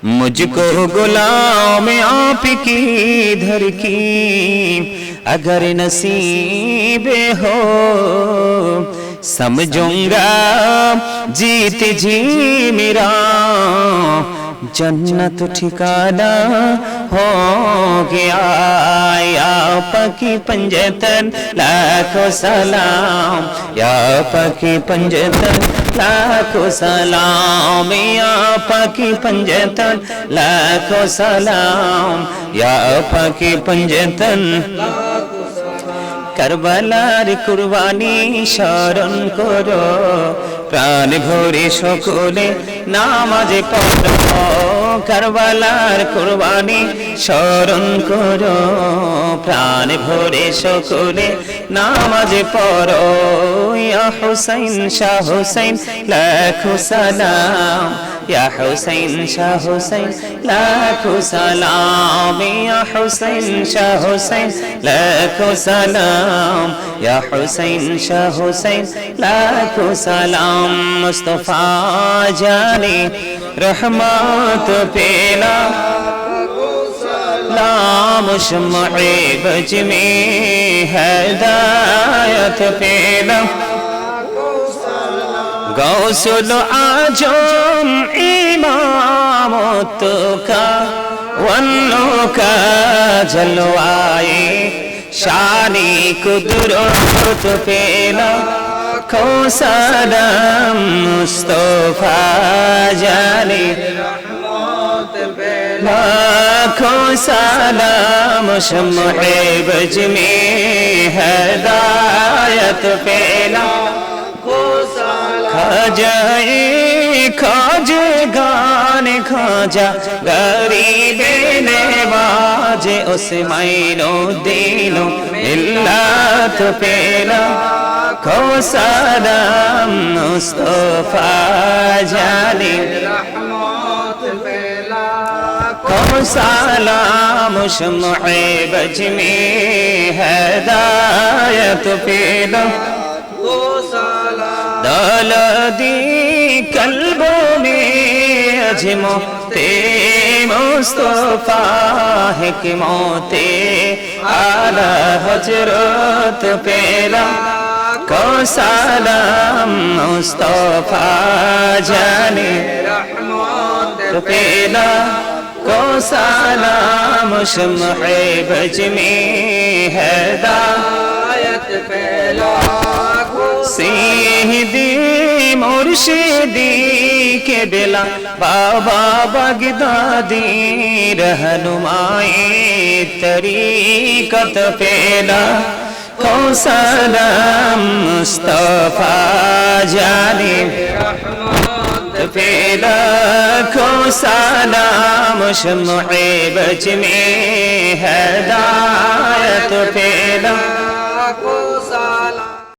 मुझको गुलाम आपकी दर की अगर नसीब हो समझूंगा जीत जी मेरा जन्नत ठिकाना हो गया। या पकी पंजतन लाखों सलाम, या पकी पंजतन लाखों सलाम, या पकी पंजतन लाखों सलाम, या पकी पंजतन। কারবালার কুরবানি স্মরণ করো, প্রাণ ভরে সকলে নামাজে পড়ো। কারবালার কুরবানি স্মরণ করো, প্রাণ ভরে সকলে নামাজে পড়ো। ইয়া হুসাইন শাহ হুসাইন লাখো সালাম, ইয়া হুসাইন শাহ হুসাইন লাখো সালাম, ইয়া হুসাইন শাহ হুসাইন লাখো সালাম, ইয়া হুসাইন শাহ হুসাইন লাখো সালাম। মুস্তাফা জানে रहमत पेला नाम शम्मे बज में हिदायत पेला गौसुल आजम इमामत का वन्नो का जलवाए शानी कुदरत पेला खो सलाम मुस्तफा जाने लाखों सलाम शम्मे बज में हिदायत पेला खाजाए खाजे गाने खाजा गरीबे नवाजे उस मायनो दिलो मिल्लत पेला खो सलाम मुस्तफा जाने खो सलाम शम्मे बज में हिदायत पेला दौलती कल्बों में अजमते मुस्तफा हिकमते आला हजरत पेला को सलाम मुस्तफा जाने पेला को सलाम शम्मे बज में हिदायत पेला सीधी मुर्शिदी के बिला बाबा बगदादी रहनुमाए तरीकत पेला को सलाम मुस्तफा जाने पेला को सलाम शम्मे बज में हिदायत पेला